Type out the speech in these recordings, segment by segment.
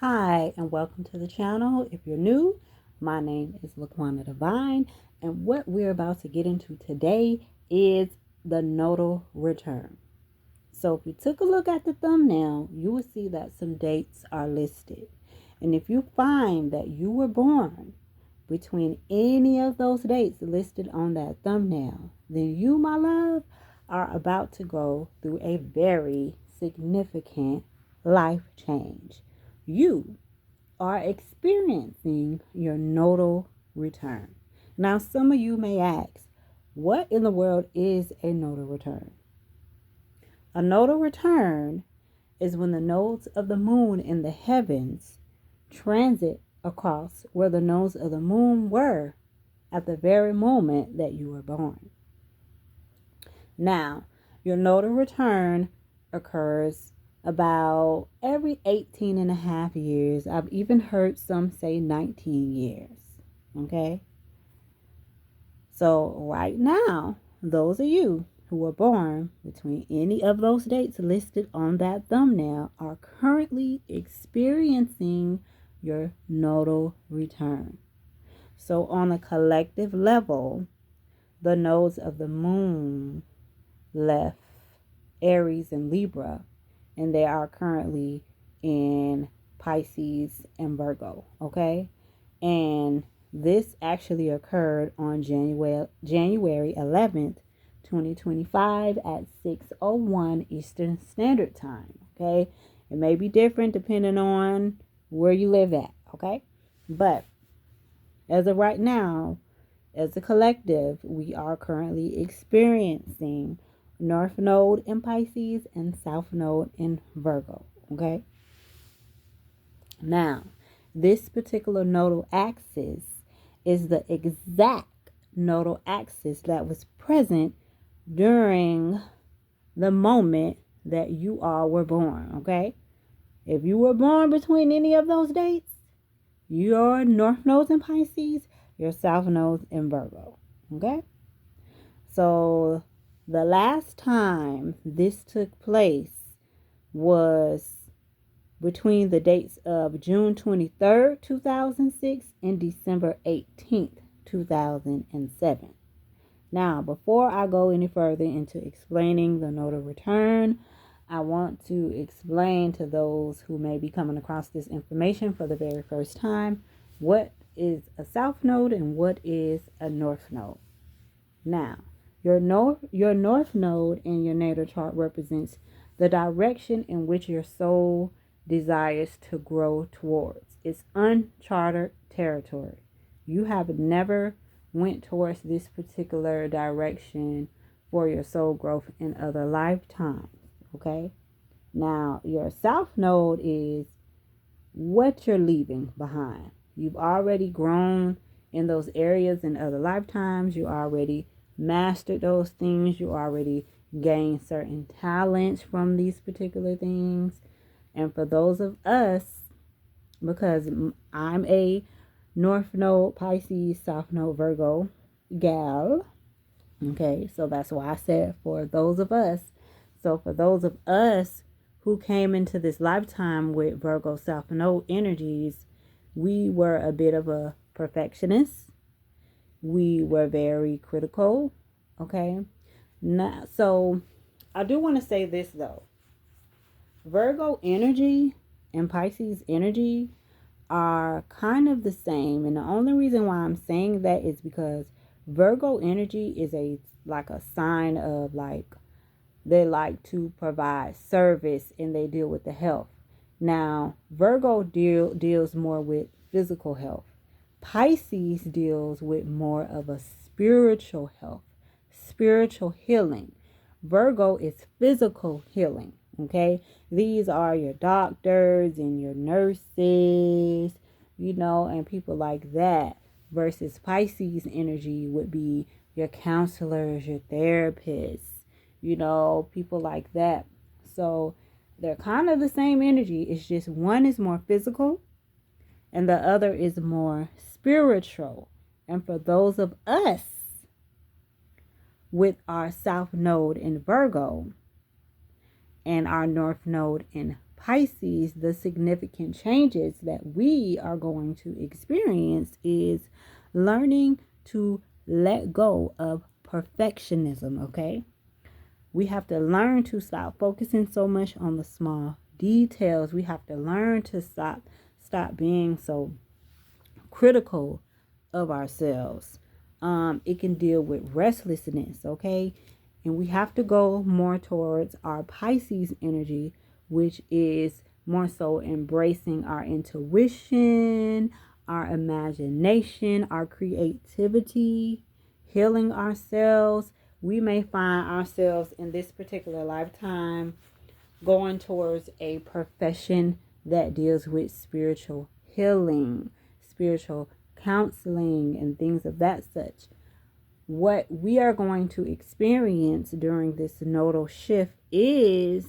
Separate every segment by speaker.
Speaker 1: Hi, and welcome to the channel. If you're new, my name is Laquannadivine, and what we're about to get into today is the nodal return. So if you took a look at the thumbnail, you will see that some dates are listed. And if you find that you were born between any of those dates listed on that thumbnail, then you, my love, are about to go through a very significant life change. You are experiencing your nodal return. Now, some of you may ask, what in the world is a nodal return? A nodal return is when the nodes of the moon in the heavens transit across where the nodes of the moon were at the very moment that you were born. Now, your nodal return occurs about every 18 and a half years. I've even heard some say 19 years. Okay? So, right now, those of you who were born between any of those dates listed on that thumbnail are currently experiencing your nodal return. So, on a collective level, the nodes of the moon left Aries and Libra, and they are currently in Pisces and Virgo, okay? And this actually occurred on January 11th, 2025 at 6:01 Eastern Standard Time, okay? It may be different depending on where you live at, okay? But as of right now, as a collective, we are currently experiencing North Node in Pisces and South Node in Virgo. Okay. Now, this particular nodal axis is the exact nodal axis that was present during the moment that you all were born. Okay. If you were born between any of those dates, your North Nodes in Pisces, your South Nodes in Virgo. Okay. So the last time this took place was between the dates of June 23rd, 2006 and December 18th, 2007. Now, before I go any further into explaining the nodal return, I want to explain to those who may be coming across this information for the very first time what is a south node and what is a north node. Now, your north node in your natal chart represents the direction in which your soul desires to grow towards. It's uncharted territory. You have never went towards this particular direction for your soul growth in other lifetimes. Okay? Now, your south node is what you're leaving behind. You've already grown in those areas in other lifetimes. You already mastered those things. You already gained certain talents from these particular things. And for those of us, because I'm a North Node Pisces, South Node Virgo gal, okay, so that's why I said for those of us. So for those of us who came into this lifetime with Virgo South Node energies, we were a bit of a perfectionist. We were very critical, okay? Now, so I do want to say this though. Virgo energy and Pisces energy are kind of the same. And the only reason why I'm saying that is because Virgo energy is like a sign of like they like to provide service and they deal with the health. Now, Virgo deals more with physical health. Pisces deals with more of a spiritual health, spiritual healing. Virgo is physical healing. Okay, these are your doctors and your nurses, and people like that. Versus Pisces energy would be your counselors, your therapists, people like that. So they're kind of the same energy. It's just one is more physical and the other is more spiritual. And for those of us with our South Node in Virgo and our North Node in Pisces, the significant changes that we are going to experience is learning to let go of perfectionism, okay? We have to learn to stop focusing so much on the small details. We have to learn to stop being so critical of ourselves. It can deal with restlessness, okay? And we have to go more towards our Pisces energy, which is more so embracing our intuition, our imagination, our creativity, healing ourselves. We may find ourselves in this particular lifetime going towards a profession that deals with spiritual healing, spiritual counseling, and things of that such. What we are going to experience during this nodal shift is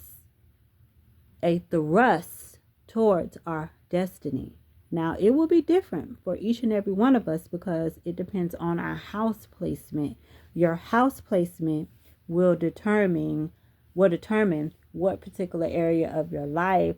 Speaker 1: a thrust towards our destiny. Now, it will be different for each and every one of us because it depends on our house placement. Your house placement will determine what particular area of your life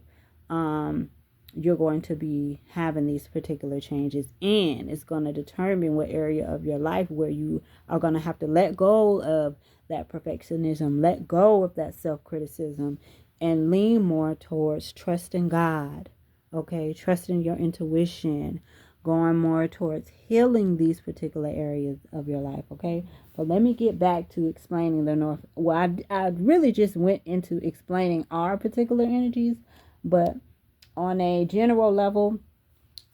Speaker 1: you're going to be having these particular changes in. It's going to determine what area of your life where you are going to have to let go of that perfectionism, let go of that self-criticism, and lean more towards trusting God, okay? Trusting your intuition, going more towards healing these particular areas of your life, okay? But let me get back to explaining the North. Well, I really just went into explaining our particular energies, but on a general level,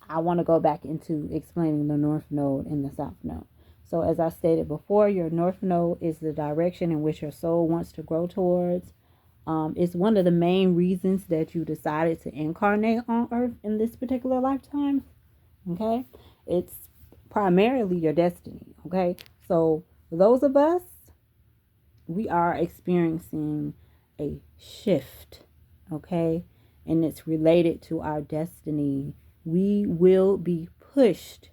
Speaker 1: I want to go back into explaining the North Node and the South Node. So as I stated before, your North Node is the direction in which your soul wants to grow towards. It's one of the main reasons that you decided to incarnate on Earth in this particular lifetime. Okay? It's primarily your destiny. Okay? So those of us, we are experiencing a shift. Okay? And it's related to our destiny. We will be pushed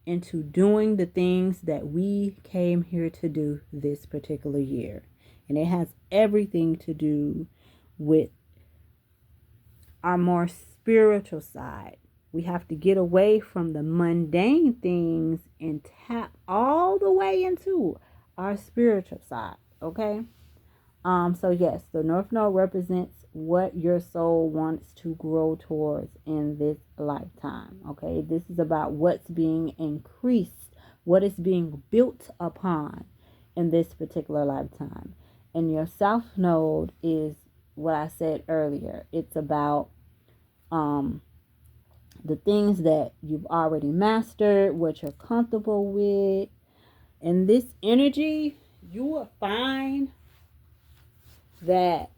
Speaker 1: into doing the things that we came here to do this particular year. And it has everything to do with our more spiritual side. We have to get away from the mundane things and tap all the way into our spiritual side, okay? So yes, the North Node represents what your soul wants to grow towards in this lifetime, okay? This is about what's being increased, what is being built upon in this particular lifetime. And your South Node is what I said earlier. It's about the things that you've already mastered, what you're comfortable with. And this energy, you will find that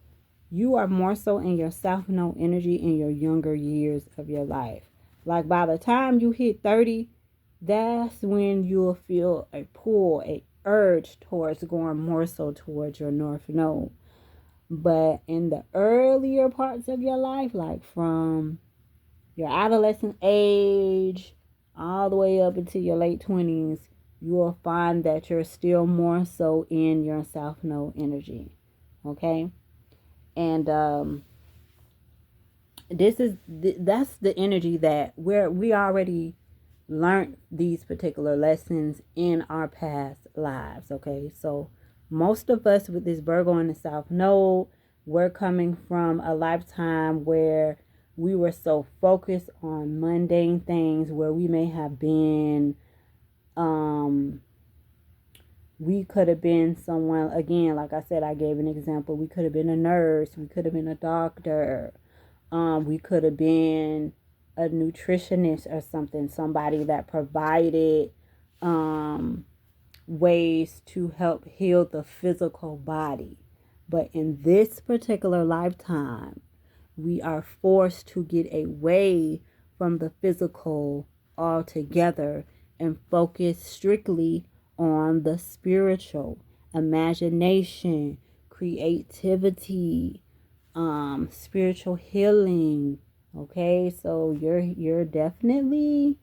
Speaker 1: you are more so in your South Node energy in your younger years of your life. Like by the time you hit 30, that's when you'll feel a pull, a urge towards going more so towards your North Node. But in the earlier parts of your life, like from your adolescent age all the way up into your late 20s, you will find that you're still more so in your South Node energy. Okay? And that's the energy that we already learned these particular lessons in our past lives. Okay, so most of us with this Virgo in the South Node, we're coming from a lifetime where we were so focused on mundane things, where we may have been we could have been someone, again, like I said, I gave an example. We could have been a nurse. We could have been a doctor. We could have been a nutritionist or something. Somebody that provided ways to help heal the physical body. But in this particular lifetime, we are forced to get away from the physical altogether and focus strictly on the spiritual, imagination, creativity, spiritual healing. Okay, so you're definitely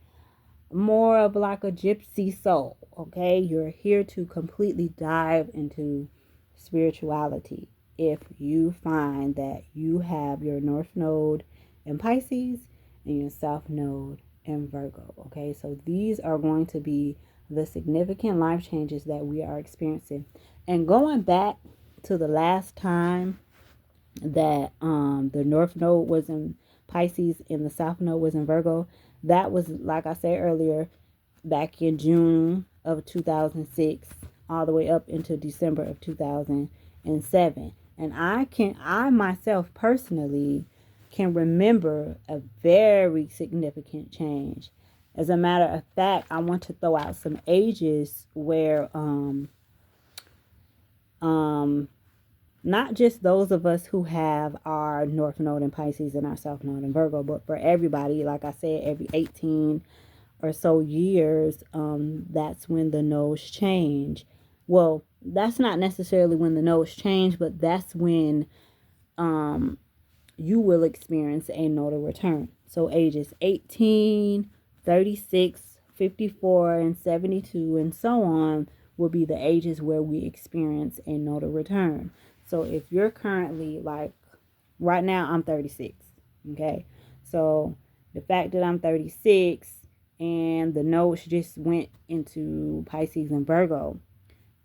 Speaker 1: more of like a gypsy soul. Okay, you're here to completely dive into spirituality. if you find that you have your north node in Pisces and your south node in Virgo. Okay, so these are going to be the significant life changes that we are experiencing. And going back to the last time that the north node was in Pisces and the south node was in Virgo, that was, like I said earlier, back in June of 2006 all the way up into December of 2007. And I myself personally can remember a very significant change. As a matter of fact, I want to throw out some ages where not just those of us who have our north node in Pisces and our south node in Virgo, but for everybody, like I said, every 18 or so years, that's when the nodes change. Well, that's not necessarily when the nodes change, but that's when you will experience a nodal return. So ages 18, 36, 54, and 72, and so on will be the ages where we experience a nodal return. So if you're currently, like right now, I'm 36. Okay. So the fact that I'm 36 and the nodes just went into Pisces and Virgo,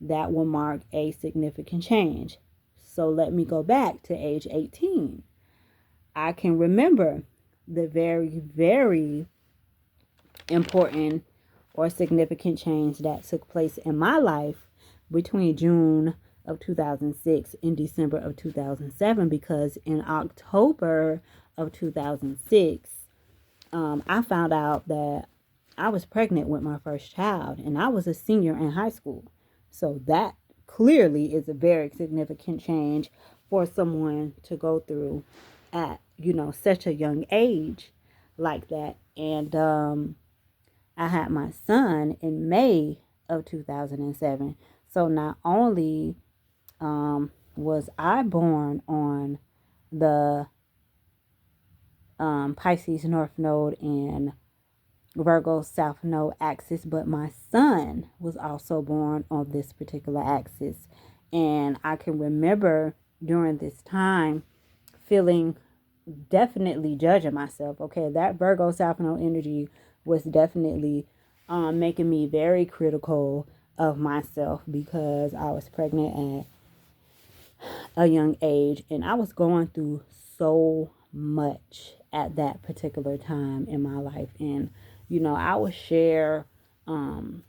Speaker 1: that will mark a significant change. So let me go back to age 18. I can remember the very, very important or significant change that took place in my life between June of 2006 and December of 2007, because in October of 2006, I found out that I was pregnant with my first child, and I was a senior in high school. So that clearly is a very significant change for someone to go through at, such a young age like that. And I had my son in May of 2007. So not only was I born on the Pisces North Node and Virgo South Node axis, but my son was also born on this particular axis. And I can remember during this time feeling, definitely judging myself. Okay, that Virgo South Node energy was definitely making me very critical of myself, because I was pregnant at a young age and I was going through so much at that particular time in my life. And I will share some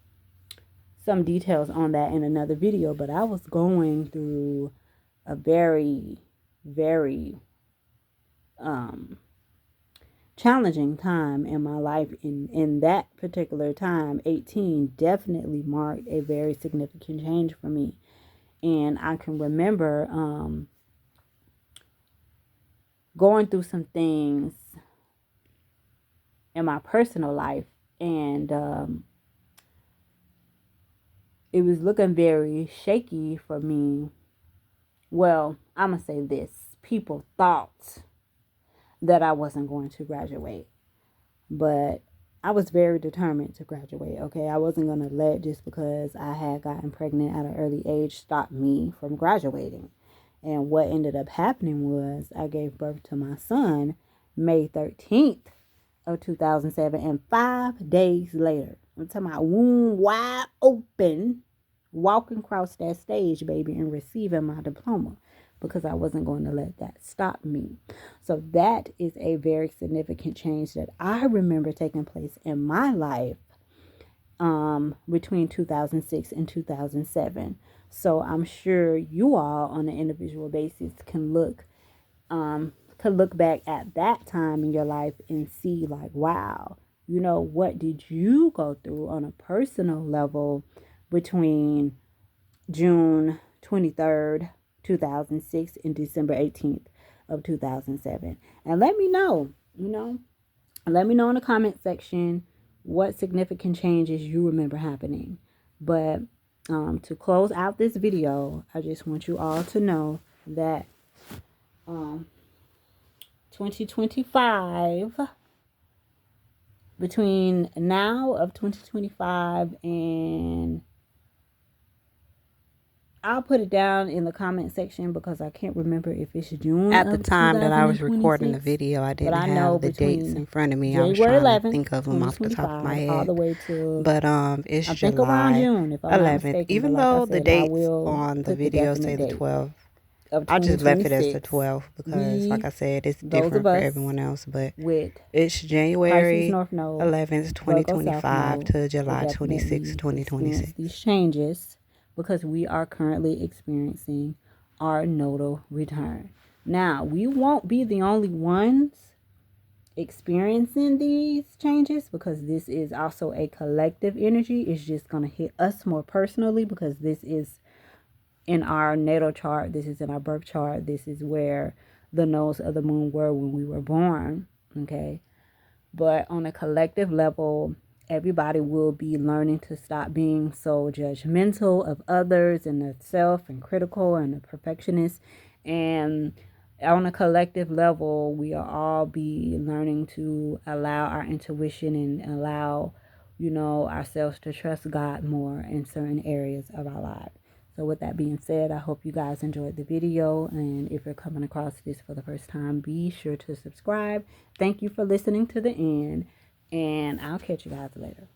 Speaker 1: details on that in another video, but I was going through a very, very challenging time in my life. In that particular time, 18 definitely marked a very significant change for me. And I can remember going through some things in my personal life, and it was looking very shaky for me. Well, I'm going to say this. People thought that I wasn't going to graduate, but I was very determined to graduate. Okay, I wasn't going to let just because I had gotten pregnant at an early age stop me from graduating. And what ended up happening was I gave birth to my son May 13th of 2007, and 5 days later, I'm talking about womb wide open, walking across that stage, baby, and receiving my diploma, because I wasn't going to let that stop me. So that is a very significant change that I remember taking place in my life between 2006 and 2007. So I'm sure you all on an individual basis can look back at that time in your life and see, like, wow, what did you go through on a personal level between June 23rd, 2006 and December 18th of 2007. And let me know, let me know in the comment section what significant changes you remember happening. But to close out this video, I just want you all to know that 2025, between now of 2025 and I'll put it down in the comment section because I can't remember if it's June
Speaker 2: At the
Speaker 1: of
Speaker 2: time that I was recording the
Speaker 1: 2026,
Speaker 2: video, I
Speaker 1: but
Speaker 2: didn't
Speaker 1: I know
Speaker 2: have the dates
Speaker 1: between
Speaker 2: in front of me. I was
Speaker 1: January
Speaker 2: trying to
Speaker 1: 11th,
Speaker 2: think of them off the top of my
Speaker 1: 2025, all
Speaker 2: head.
Speaker 1: the way to,
Speaker 2: But it's
Speaker 1: I think around
Speaker 2: July
Speaker 1: June, if I'm not
Speaker 2: 11th.
Speaker 1: mistaken.
Speaker 2: Even
Speaker 1: But like I
Speaker 2: though the
Speaker 1: said, I
Speaker 2: dates
Speaker 1: will
Speaker 2: on the
Speaker 1: put the
Speaker 2: video say
Speaker 1: definite
Speaker 2: the
Speaker 1: date
Speaker 2: 12th,
Speaker 1: of
Speaker 2: I just left it as the
Speaker 1: 2026.
Speaker 2: 12th because, like I said, it's
Speaker 1: Those of
Speaker 2: different for
Speaker 1: us
Speaker 2: everyone else. But
Speaker 1: with
Speaker 2: it's
Speaker 1: Pisces
Speaker 2: January
Speaker 1: North Node,
Speaker 2: 11th,
Speaker 1: Virgo South
Speaker 2: 2025
Speaker 1: Node
Speaker 2: to
Speaker 1: will
Speaker 2: July 26th,
Speaker 1: definitely experience
Speaker 2: 2026.
Speaker 1: these changes because we are currently experiencing our nodal return. Now, we won't be the only ones experiencing these changes because this is also a collective energy. It's just going to hit us more personally because this is in our natal chart. This is in our birth chart. This is where the nodes of the moon were when we were born. Okay. But on a collective level, everybody will be learning to stop being so judgmental of others and the self and critical and the perfectionist. And on a collective level, we will all be learning to allow our intuition and allow, ourselves to trust God more in certain areas of our lives. So with that being said, I hope you guys enjoyed the video. And if you're coming across this for the first time, be sure to subscribe. Thank you for listening to the end. And I'll catch you guys later.